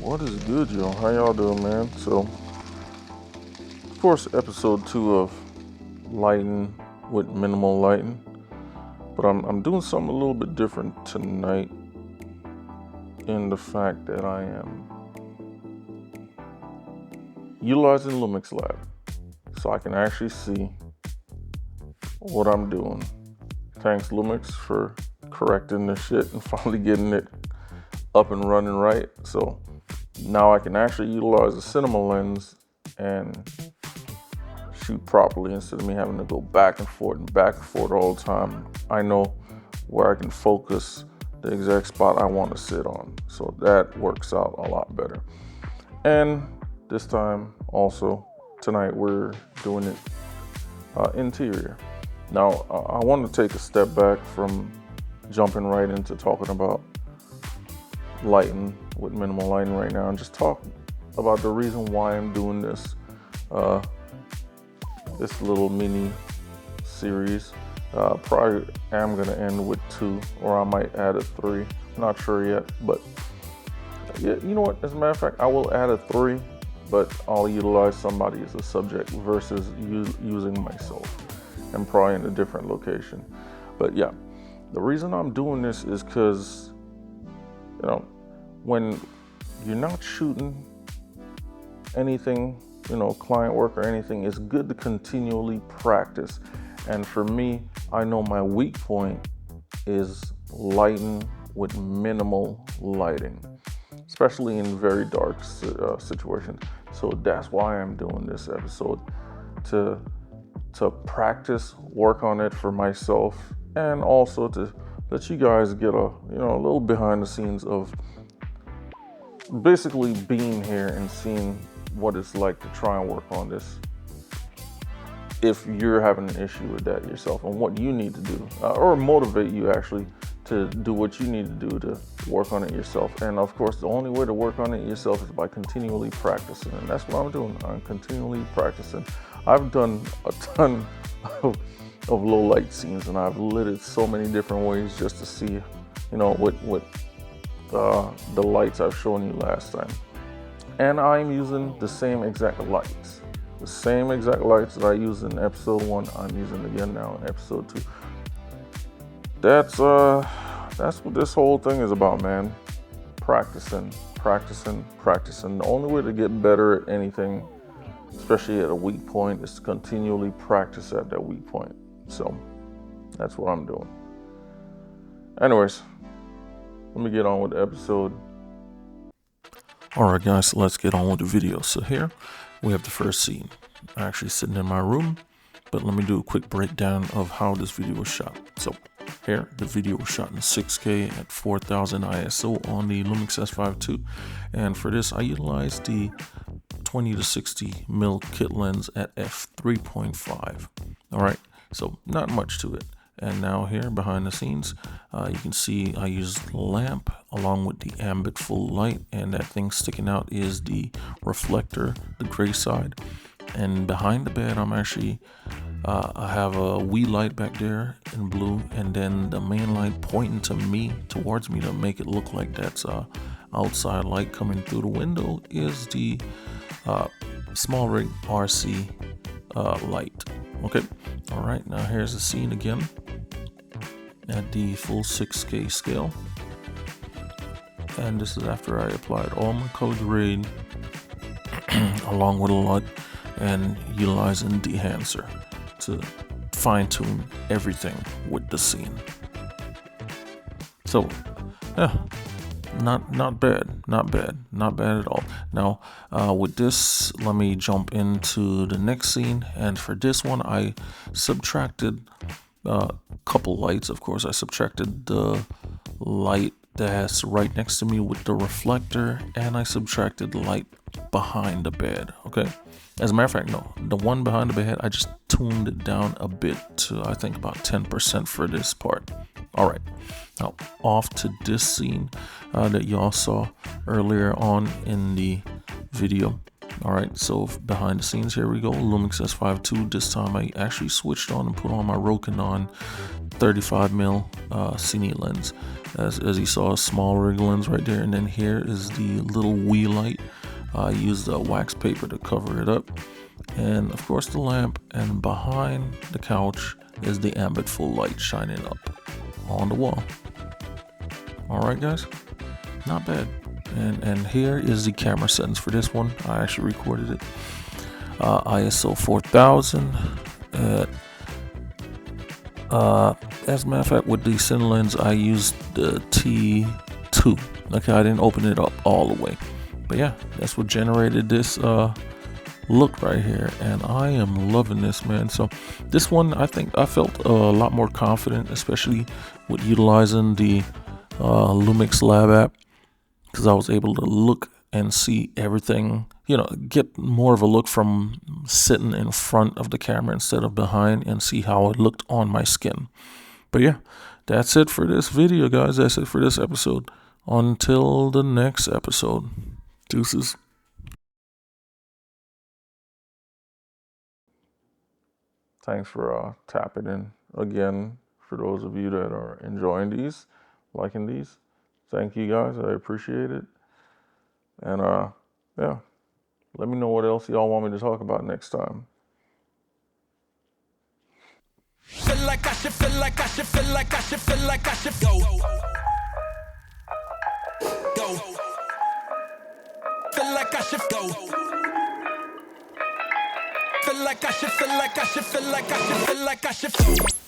What is good, y'all? How y'all doing, man? So, of course, episode 2 of lighting with minimal lighting, but I'm doing something a little bit different tonight in the fact that I am utilizing Lumix Lab so I can actually see what I'm doing. Thanks, Lumix, for correcting this shit and finally getting it up and running right. So now I can actually utilize the cinema lens and shoot properly instead of me having to go back and forth all the time. I know where I can focus the exact spot I want to sit on. So that works out a lot better. And this time also, tonight we're doing it interior. Now, I want to take a step back from jumping right into talking about lighting with minimal lighting right now and just talk about the reason why I'm doing this little mini series. Probably am going to end with 2, or I might add a 3. Not sure yet, but yeah, you know what? As a matter of fact, I will add a 3, but I'll utilize somebody as a subject versus using myself, and probably in a different location. But yeah, the reason I'm doing this is because, when you're not shooting anything, client work or anything, it's good to continually practice. And for me, I know my weak point is lighting with minimal lighting, especially in very dark situations. So that's why I'm doing this episode, to practice, work on it for myself, and also to let you guys get a little behind the scenes of basically being here and seeing what it's like to try and work on this if you're having an issue with that yourself, and what you need to do, or motivate you actually to do what you need to do to work on it yourself. And of course, the only way to work on it yourself is by continually practicing, and that's what I'm doing. I'm continually practicing. I've done a ton of low light scenes, and I've lit it so many different ways just to see, what the lights I've shown you last time. And I'm using the same exact lights. The same exact lights that I used in episode 1, I'm using again now in episode 2. That's what this whole thing is about, man. Practicing. The only way to get better at anything, especially at a weak point, is to continually practice at that weak point. So that's what I'm doing. Anyways, let me get on with the episode. Alright guys, so let's get on with the video. So here we have the first scene. I'm actually sitting in my room, but let me do a quick breakdown of how this video was shot. So here, the video was shot in 6K at 4000 ISO on the Lumix S5 II. And for this, I utilized the 20 to 60 mil kit lens at f3.5. Alright, so not much to it. And now here behind the scenes, you can see I used lamp along with the ambient full light, and that thing sticking out is the reflector, the gray side. And behind the bed, I'm actually, I have a wee light back there in blue, and then the main light pointing towards me to make it look like that's outside light coming through the window is the SmallRig RC light. Okay, all right, now here's the scene again at the full 6K scale, and this is after I applied all my color grade along with a LUT and utilizing Dehancer to fine-tune everything with the scene. So yeah, not bad at all. Now with this, let me jump into the next scene, and for this one I subtracted a couple lights. Of course, I subtracted the light that's right next to me with the reflector, and I subtracted the light behind the bed. Okay, as a matter of fact, no, the one behind the bed, I just tuned it down a bit to, I think, about 10% for this part. All right, now off to this scene that y'all saw earlier on in the video. All right, so behind the scenes, here we go. Lumix S5 II. This time I actually switched on and put on my Rokinon 35mm cine lens. As you saw, a small rig lens right there, and then here is the little Wii light. I used wax paper to cover it up, and of course the lamp, and behind the couch is the ambient full light shining up on the wall. All right, guys, not bad. And here is the camera settings for this one. I actually recorded it. ISO 4000 at as a matter of fact, with the cine lens I used the T2. Okay, I didn't open it up all the way, but yeah, that's what generated this look right here, and I am loving this, man. So this one, I think I felt a lot more confident, especially with utilizing the Lumix Lab app, because I was able to look and see everything, get more of a look from sitting in front of the camera instead of behind, and see how it looked on my skin. But yeah, that's it for this video, guys. That's it for this episode. Until the next episode, deuces. Thanks for tapping in again. For those of you that are enjoying these, liking these, thank you, guys. I appreciate it. And yeah, let me know what else y'all want me to talk about next time. Feel like I should, feel like I should, feel like I should, feel like I should go. Go. Feel like I should go. Feel like I should, feel like I should, feel like I should, feel like I should.